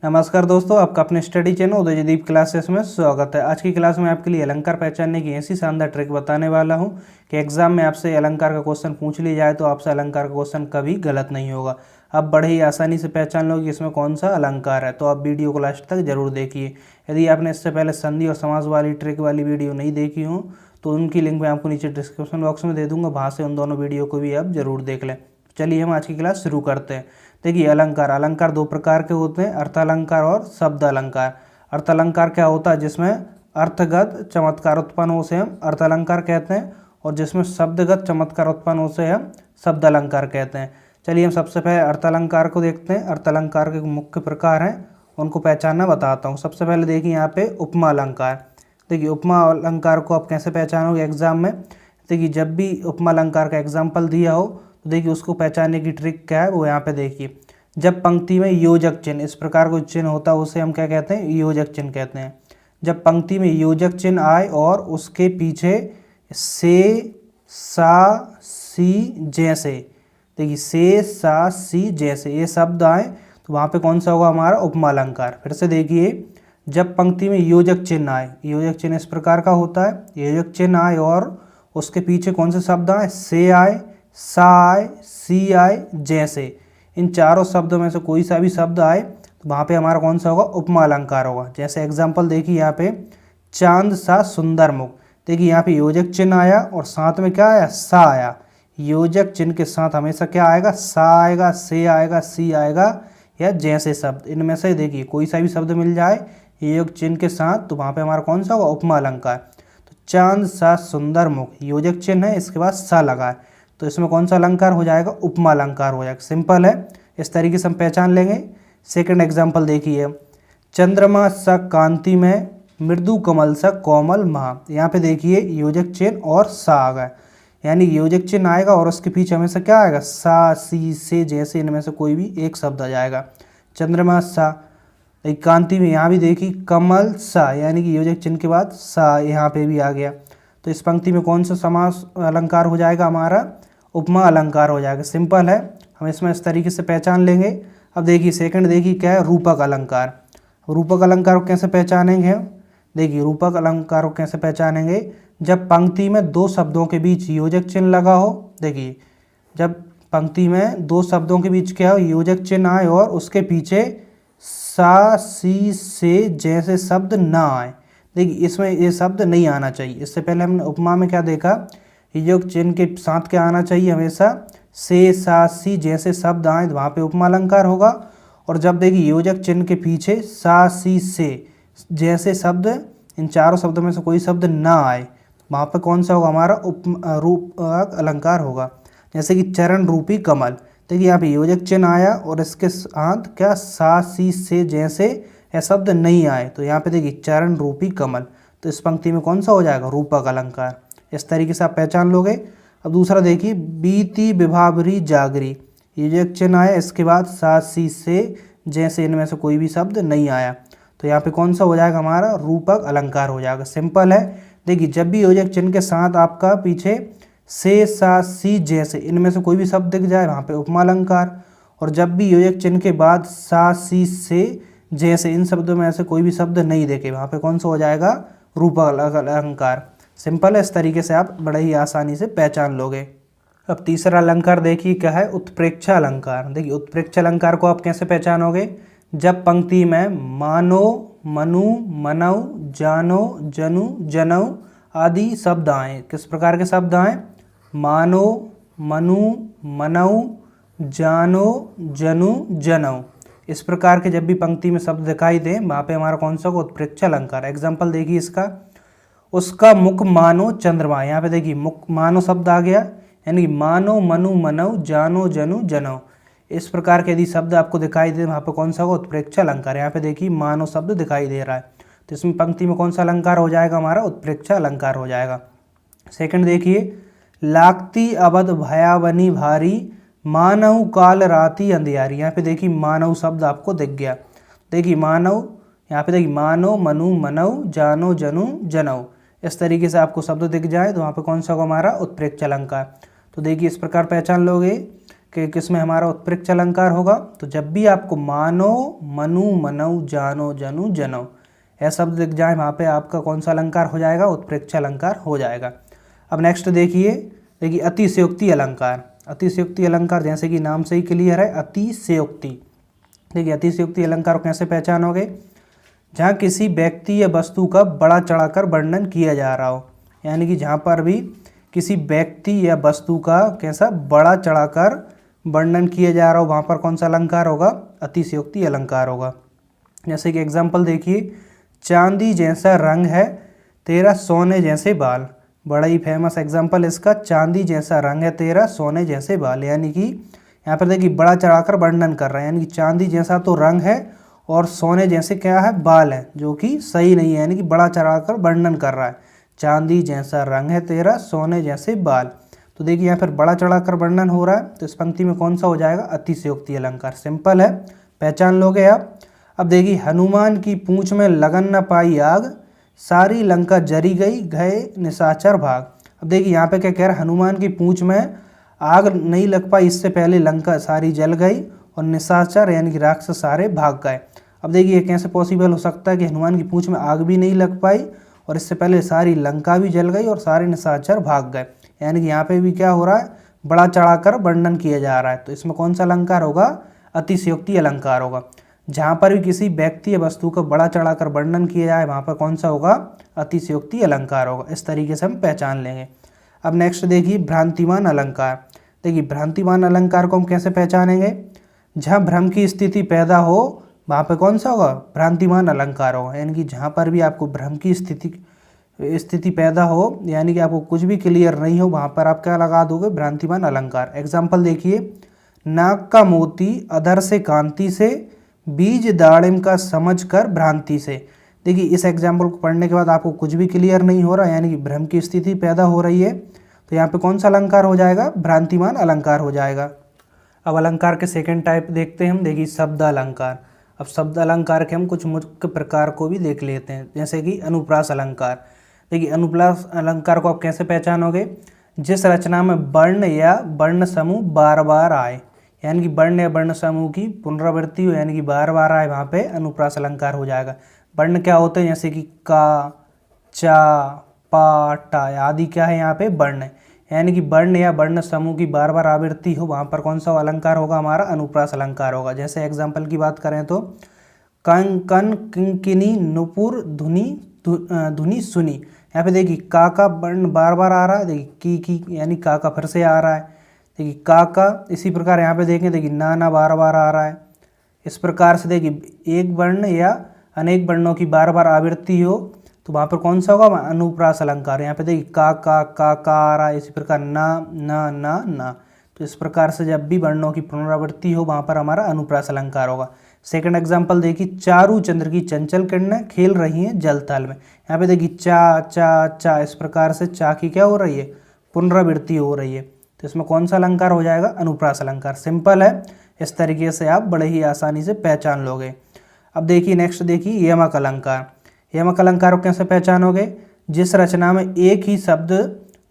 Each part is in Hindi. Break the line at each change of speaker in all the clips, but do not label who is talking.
नमस्कार दोस्तों, आपका अपने स्टडी चैनल उदयदीप क्लासेस में स्वागत है। आज की क्लास में आपके लिए अलंकार पहचानने की ऐसी शानदार ट्रिक बताने वाला हूं कि एग्जाम में आपसे अलंकार का क्वेश्चन पूछ लिया जाए तो आपसे अलंकार का क्वेश्चन कभी गलत नहीं होगा। आप बड़े ही आसानी से पहचान लोगे कि इसमें कौन सा अलंकार है। तो आप वीडियो को लास्ट तक जरूर देखिए। यदि आपने इससे पहले संधि और समास वाली ट्रिक वाली वीडियो नहीं देखी हो तो उनकी लिंक मैं आपको नीचे डिस्क्रिप्शन बॉक्स में दे दूंगा, वहाँ से उन दोनों वीडियो को भी आप जरूर देख लें। चलिए हम आज की क्लास शुरू करते हैं। देखिए, अलंकार दो प्रकार के होते हैं, अर्थालंकार और शब्द अलंकार। अर्थालंकार क्या होता है? जिसमें अर्थगत चमत्कार उत्पन्न हो से हम अर्थालंकार कहते हैं, और जिसमें शब्दगत चमत्कार उत्पन्न हो से हम शब्द अलंकार कहते हैं। चलिए हम सबसे पहले अर्थालंकार को देखते हैं। अर्थालंकार के मुख्य प्रकार हैं, उनको पहचानना बताता हूँ। सबसे पहले देखिए यहाँ पे उपमा अलंकार। देखिए, उपमा अलंकार को आप कैसे पहचानोगे एग्जाम में? देखिए, जब भी उपमा अलंकार का एग्जाम्पल दिया हो तो देखिए उसको पहचानने की ट्रिक क्या है वो यहाँ पे देखिए। जब पंक्ति में योजक चिन्ह, इस प्रकार का चिन्ह होता है उसे हम क्या कहते हैं? योजक चिन्ह कहते हैं। जब पंक्ति में योजक चिन्ह आए और उसके पीछे से, सा, सी जैसे, देखिए से, सा, सी जैसे ये शब्द आए तो वहाँ पे कौन सा होगा? हमारा उपमा अलंकार। फिर से देखिए, जब पंक्ति में योजक चिन्ह आए, योजक चिन्ह इस प्रकार का होता है, योजक चिन्ह आए और उसके पीछे कौन से शब्द आए? से आए, सा आए, सी आए जैसे, इन चारों शब्दों में से कोई सा भी शब्द आए तो वहाँ पे हमारा कौन सा होगा? उपमा अलंकार होगा। जैसे एग्जाम्पल देखिए यहाँ पे, चांद सा सुंदर मुख। देखिए यहाँ पे योजक चिन्ह आया और साथ में क्या आया? सा आया। योजक चिन्ह के साथ हमेशा क्या आएगा? सा आएगा, से आएगा, सी आएगा या जैसे शब्द। इनमें से देखिए कोई सा भी शब्द मिल जाए योजक चिन्ह के साथ तो वहाँ पे हमारा कौन सा होगा? उपमा अलंकार। तो चांद सा सुंदर मुख, योजक चिन्ह है, इसके बाद सा लगा है तो इसमें कौन सा अलंकार हो जाएगा? उपमा अलंकार हो जाएगा। सिंपल है, इस तरीके से हम पहचान लेंगे। सेकंड एग्जांपल देखिए, चंद्रमा सा कांति में, मृदु कमल सा कोमल महा। यहाँ पे देखिए योजक चिन्ह और सा आ गया, यानी योजक चिन्ह आएगा और उसके पीछे हमेशा क्या आएगा? सा, सी, से जैसे, इनमें से कोई भी एक शब्द आ जाएगा। चंद्रमा सा, कांति में यहाँ भी देखिए कमल सा, यानी कि योजक चिन्ह के बाद सा यहाँ पे भी आ गया। तो इस पंक्ति में कौन सा समास अलंकार हो जाएगा? हमारा उपमा अलंकार हो जाएगा। सिंपल है, हम इसमें इस तरीके से पहचान लेंगे। अब देखिए सेकंड देखिए क्या है? रूपक अलंकार। रूपक अलंकार को कैसे पहचानेंगे हम? देखिए रूपक अलंकार को कैसे पहचानेंगे? जब पंक्ति में दो शब्दों के बीच योजक चिन्ह लगा हो। देखिए, जब पंक्ति में दो शब्दों के बीच क्या हो? योजक चिन्ह आए और उसके पीछे सा, सी, से जैसे शब्द ना आए। देखिए इसमें ये शब्द नहीं आना चाहिए। इससे पहले हमने उपमा में क्या देखा? योजक चिन्ह के साथ क्या आना चाहिए? हमेशा से, सा, सी जैसे शब्द आए तो वहाँ पे उपमा अलंकार होगा। और जब देखिए योजक चिन्ह के पीछे सा, सी, से जैसे शब्द, इन चारों शब्दों में से कोई शब्द ना आए, वहाँ पे कौन सा होगा? हमारा रूपक अलंकार होगा। जैसे कि चरण रूपी कमल। देखिए यहाँ पे योजक चिन्ह आया और इसके साथ क्या? सा, सी, से जैसे यह शब्द नहीं आए तो यहाँ पे देखिए चरण रूपी कमल। तो इस पंक्ति में कौन सा हो जाएगा? रूपक अलंकार। इस तरीके से आप पहचान लोगे। अब दूसरा देखिए, बीती विभावरी जागरी। योजक चिन्ह आया, इसके बाद सा, सी, से जैसे, इनमें से कोई भी शब्द नहीं आया तो यहाँ पे कौन सा हो जाएगा? हमारा रूपक अलंकार हो जाएगा। सिंपल है। देखिए जब भी योजक चिन्ह के साथ आपका पीछे से, सा, सी जैसे, इनमें से कोई भी शब्द दिख जाए वहाँ पे उपमा अलंकार। और जब भी योजक चिन्ह के बाद सा, सी, से जैसे, इन शब्दों में ऐसे कोई भी शब्द नहीं देखे वहाँ पे कौन सा हो जाएगा? रूपक अलंकार। सिंपल है, इस तरीके से आप बड़े ही आसानी से पहचान लोगे। अब तीसरा अलंकार देखिए क्या है? उत्प्रेक्षा अलंकार। देखिए उत्प्रेक्षा अलंकार को आप कैसे पहचानोगे? जब पंक्ति में मानो, मनु, मनऊ, जानो, जनु, जनऊ आदि शब्द आए। किस प्रकार के शब्द आए? मानो, मनु, मनऊ, जानो, जनु, जनऊ। इस प्रकार के जब भी पंक्ति में शब्द दिखाई दे वहाँ पे हमारा कौन सा? उत्प्रेक्षा अलंकार। एग्जाम्पल देखिए इसका, उसका मुख मानो चंद्रमा। यहाँ पे देखिए मुख मानो शब्द आ गया, यानी मानो, मनु, मनऊ, जानो, जनु, जनऊ। इस प्रकार के यदि शब्द आपको दिखाई दे वहाँ पे कौन सा होगा? उत्प्रेक्षा अलंकार। यहाँ पे देखिए मानो शब्द दिखाई दे रहा है तो इसमें पंक्ति में कौन सा अलंकार हो जाएगा? हमारा उत्प्रेक्षा अलंकार हो जाएगा। सेकंड देखिए, लागती अवध भयावनी भारी, मानव काल राती अंधियारी। यहाँ पे देखिए मानव शब्द आपको दिख गया। देखिए मानव, यहाँ पे देखिए मानो, मनु, मनऊ, जानो, जनु, जनऊ। इस तरीके से आपको शब्द दिख जाए तो वहाँ पे कौन सा होगा? हमारा उत्प्रेक्षा अलंकार। तो देखिए इस प्रकार पहचान लोगे कि किसमें हमारा उत्प्रेक्ष अलंकार होगा। तो जब भी आपको मानो, मनु, मनऊ, जानो, जनु, जनो ऐसा शब्द दिख जाए वहाँ पे आपका कौन सा अलंकार हो जाएगा, उत्प्रेक्ष अलंकार हो जाएगा। अब नेक्स्ट देखिए अतिशयोक्ति अलंकार। अतिशयोक्ति अलंकार जैसे कि नाम से ही क्लियर है, अतिशयोक्ति। देखिए अतिशयोक्ति अलंकार को कैसे पहचानोगे, जहाँ किसी व्यक्ति या वस्तु का बड़ा चढ़ाकर वर्णन किया जा रहा हो, यानी कि जहाँ पर भी किसी व्यक्ति या वस्तु का कैसा बड़ा चढ़ाकर वर्णन किया जा रहा हो वहाँ पर कौन सा अलंकार होगा, अतिशयोक्ति अलंकार होगा। जैसे कि एग्जाम्पल देखिए, चांदी जैसा रंग है तेरा सोने जैसे बाल। बड़ा ही फेमस एग्जाम्पल इसका, चांदी जैसा रंग है तेरा सोने जैसे बाल। यानी कि यहाँ पर देखिए बड़ा चढ़ाकर वर्णन कर रहा है, यानी कि चांदी जैसा तो रंग है और सोने जैसे क्या है, बाल है, जो कि सही नहीं है, यानी कि बड़ा चढ़ाकर वर्णन कर रहा है। चांदी जैसा रंग है तेरा सोने जैसे बाल। तो देखिए यहाँ पर बड़ा चढ़ाकर वर्णन हो रहा है, तो इस पंक्ति में कौन सा हो जाएगा, अतिशयोक्ति अलंकार। सिंपल है, पहचान लोगे आप। अब देखिए, हनुमान की पूंछ में लगन न पाई आग, सारी लंका जरी गई गए निशाचर भाग। अब देखिए यहाँ पे क्या कह रहा है, हनुमान की पूंछ में आग नहीं लग पाई, इससे पहले लंका सारी जल गई और निशाचर यानी कि राक्षस सारे भाग गए। अब देखिए ये कैसे पॉसिबल हो सकता है कि हनुमान की पूंछ में आग भी नहीं लग पाई और इससे पहले सारी लंका भी जल गई और सारे निशाचर भाग गए। यानी कि यहाँ पे भी क्या हो रहा है, बड़ा चढ़ाकर वर्णन किया जा रहा है। तो इसमें कौन सा अलंकार होगा, अतिशयोक्ति अलंकार होगा। जहाँ पर भी किसी व्यक्ति या वस्तु का बड़ा चढ़ाकर वर्णन किया जाए वहाँ पर कौन सा होगा, अतिशयोक्ति अलंकार होगा। इस तरीके से हम पहचान लेंगे। अब नेक्स्ट देखिए, भ्रांतिमान अलंकार। देखिए भ्रांतिमान अलंकार को हम कैसे पहचानेंगे, जहाँ भ्रम की स्थिति पैदा हो वहाँ पे कौन सा होगा, भ्रांतिमान अलंकार होगा। यानी कि जहाँ पर भी आपको भ्रम की स्थिति पैदा हो, यानी कि आपको कुछ भी क्लियर नहीं हो, वहाँ पर आप क्या लगा दोगे, भ्रांतिमान अलंकार। एग्जाम्पल देखिए, नाक का मोती अधर से कांति से, बीज दाड़िम का समझ कर भ्रांति से। देखिए इस एग्जाम्पल को पढ़ने के बाद आपको कुछ भी क्लियर नहीं हो रहा, यानी कि भ्रम की स्थिति पैदा हो रही है, तो यहाँ पे कौन सा अलंकार हो जाएगा, भ्रांतिमान अलंकार हो जाएगा। अब अलंकार के सेकंड टाइप देखते हैं हम। देखिए शब्द अलंकार। अब शब्द अलंकार के हम कुछ मुख्य प्रकार को भी देख लेते हैं, जैसे कि अनुप्रास अलंकार। देखिए अनुप्रास अलंकार को आप कैसे पहचानोगे, जिस रचना में वर्ण या वर्ण समूह बार बार आए, यानी कि वर्ण या वर्ण समूह की पुनरावृत्ति हो, यानी कि बार बार आए, वहाँ पे अनुप्रास अलंकार हो जाएगा। वर्ण क्या होते हैं, जैसे कि का, चा, पा, टा आदि क्या है यहाँ पे वर्ण है, यानी कि वर्ण या वर्ण समूह की बार बार आवृत्ति हो वहाँ पर कौन सा अलंकार होगा, हमारा अनुप्रास अलंकार होगा। जैसे एग्जाम्पल की बात करें तो कं, कन, किंकिनी, नुपुर, धुनी सुनी। यहाँ पे देखिए का वर्ण बार बार आ रहा है, देखिए की यानी का फिर से आ रहा है, देखिए का। इसी प्रकार यहाँ पे देखें, देखिए ना बार बार आ रहा है। इस प्रकार से देखिए एक वर्ण या अनेक वर्णों की बार बार आवृत्ति हो तो वहाँ पर कौन सा होगा, अनुप्रास अलंकार। यहाँ पे देखिए का आ रहा है, इसी प्रकार ना। तो इस प्रकार से जब भी वर्णों की पुनरावृत्ति हो वहाँ पर हमारा अनुप्रास अलंकार होगा। सेकंड एग्जाम्पल देखिए, चारू चंद्र की चंचल किरणें खेल रही हैं जल थल में। यहाँ पे देखिए चा, इस प्रकार से चा की क्या हो रही है, पुनरावृत्ति हो रही है। तो इसमें कौन सा अलंकार हो जाएगा, अनुप्रास अलंकार। सिंपल है, इस तरीके से आप बड़े ही आसानी से पहचान लोगे। अब देखिए नेक्स्ट देखिए, यमक अलंकार। यमक अलंकार को कैसे पहचानोगे, जिस रचना में एक ही शब्द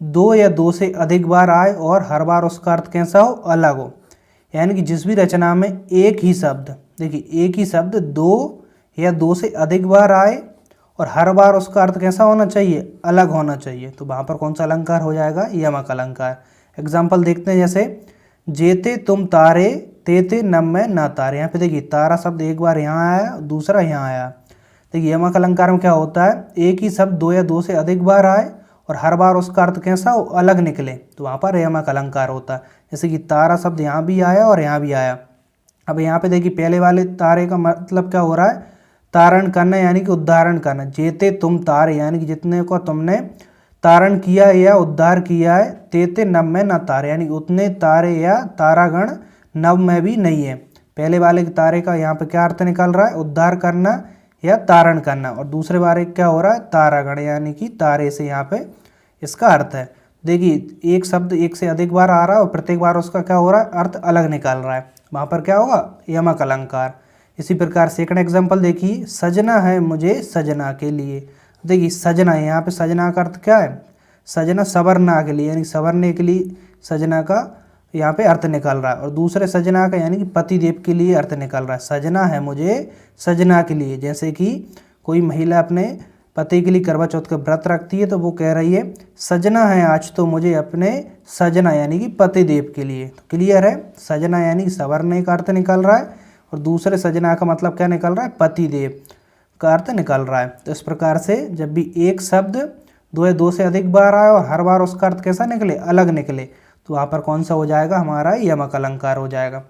दो या दो से अधिक बार आए और हर बार उसका अर्थ कैसा हो, अलग हो। यानी कि जिस भी रचना में एक ही शब्द, देखिए एक ही शब्द दो या दो से अधिक बार आए और हर बार उसका अर्थ कैसा होना चाहिए, अलग होना चाहिए, तो वहाँ पर कौन सा अलंकार हो जाएगा, यमक अलंकार। एग्जाम्पल देखते हैं, जैसे जेते तुम तारे तेते नम में ना तारे। यहाँ पे देखिए तारा शब्द एक बार यहाँ आया, दूसरा यहाँ आया। देखिए यमक अलंकार में क्या होता है, एक ही शब्द दो या दो से अधिक बार आए और हर बार उसका अर्थ कैसा हो, अलग निकले, तो वहाँ पर यमक अलंकार होता है। जैसे कि तारा शब्द यहाँ भी आया और यहाँ भी आया। अब यहाँ पे देखिए पहले वाले तारे का मतलब क्या हो रहा है, तारण करना यानी कि उद्धारण करना। जेते तुम तारे यानी कि जितने को तुमने तारण किया या उद्धार किया है, तेते नव में न तारे यानी उतने तारे या तारागण नव में भी नहीं है। पहले वाले तारे का यहाँ पे क्या अर्थ निकल रहा है, उद्धार करना या तारण करना, और दूसरे बारे क्या हो रहा है, तारागण यानी कि तारे से यहाँ पे इसका अर्थ है। देखिए एक शब्द एक से अधिक बार आ रहा है और प्रत्येक बार उसका क्या हो रहा है, अर्थ अलग निकल रहा है, वहाँ पर क्या होगा, यमक अलंकार। इसी प्रकार सेकंड एग्जाम्पल देखिए, सजना है मुझे सजना के लिए। देखिए सजना है, यहाँ पे सजना का अर्थ क्या है, सजना संवरना के लिए यानी संवरने के लिए सजना का यहाँ पे अर्थ निकल रहा है। और दूसरे सजना का यानी कि पतिदेव के लिए अर्थ निकल रहा है। सजना है मुझे सजना के लिए, जैसे कि कोई महिला अपने पति के लिए करवा चौथ का व्रत रखती है तो वो कह रही है सजना है आज तो मुझे अपने सजना यानी कि पतिदेव के लिए। तो क्लियर है, सजना यानी सवरने का अर्थ निकल रहा है और दूसरे सजना का मतलब क्या निकल रहा है, पतिदेव का अर्थ निकल रहा है। तो इस प्रकार से जब भी एक शब्द दो या दो से अधिक बार आए और हर बार उसका अर्थ कैसा निकले, अलग निकले, तो वहाँ पर कौन सा हो जाएगा, हमारा यमक अलंकार हो जाएगा।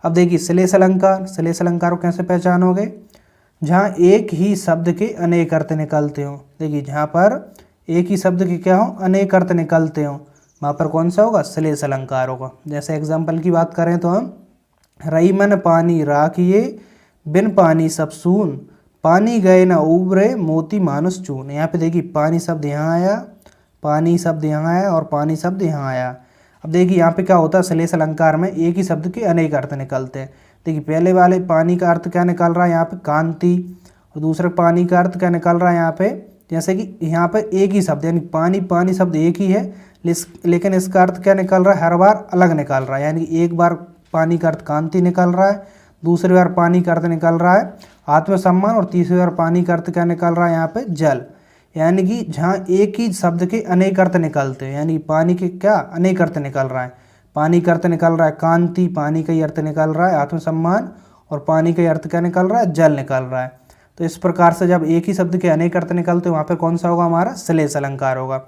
अब देखिए श्लेष अलंकार, श्लेष अलंकार को कैसे पहचानोगे, जहाँ एक ही शब्द के अनेक अर्थ निकलते हो। देखिए जहाँ पर एक ही शब्द के क्या हो, अनेक अर्थ निकलते हो, वहाँ पर कौन सा होगा, श्लेष अलंकार होगा। जैसे एग्जाम्पल की बात करें तो हम रई मन पानी राखिए बिन पानी सब सून, पानी गए न उबरे मोती मानुष चून। यहाँ पे देखिए पानी शब्द यहाँ आया, पानी शब्द यहाँ आया और पानी शब्द यहाँ आया। अब देखिए यहाँ पे क्या होता है, श्लेष अलंकार में एक ही शब्द के अनेक अर्थ निकलते हैं। देखिए पहले वाले पानी का अर्थ क्या निकल रहा है यहाँ पे, कांति, और दूसरे पानी का अर्थ क्या निकल रहा है यहाँ पे, जैसे कि यहाँ पे एक ही शब्द यानी पानी, पानी शब्द एक ही है लेकिन इसका अर्थ क्या निकल रहा है, हर बार अलग निकल रहा है। यानी कि एक बार पानी का अर्थ कांति निकल रहा है, दूसरी बार पानी का अर्थ निकल रहा है आत्मसम्मान, और तीसरी बार पानी का अर्थ क्या निकल रहा है यहाँ पे, जल। यानी कि जहाँ एक ही शब्द के अनेक अर्थ निकलते हैं, यानी पानी के क्या अनेक अर्थ निकल रहा है, पानी का अर्थ निकल रहा है कांति, पानी का ही अर्थ निकल रहा है आत्मसम्मान, और पानी का ही अर्थ क्या निकल रहा है, जल निकल रहा है। तो इस प्रकार से जब एक ही शब्द के अनेक अर्थ निकलते हैं वहाँ पर कौन सा होगा, हमारा श्लेष अलंकार होगा।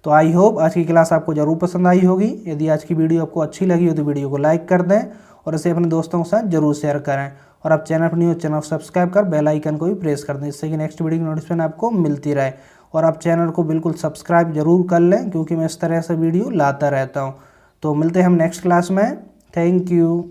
तो आई होप आज की क्लास आपको जरूर पसंद आई होगी। यदि आज की वीडियो आपको अच्छी लगी हो तो वीडियो को लाइक कर दें और इसे अपने दोस्तों के साथ जरूर शेयर करें। और आप चैनल पर न्यू चैनल सब्सक्राइब कर बेल आइकन को भी प्रेस कर दें, जिससे कि नेक्स्ट वीडियो की नोटिफिकेशन आपको मिलती रहे। और आप चैनल को बिल्कुल सब्सक्राइब जरूर कर लें, क्योंकि मैं इस तरह से वीडियो लाता रहता हूँ। तो मिलते हैं हम नेक्स्ट क्लास में। Thank you.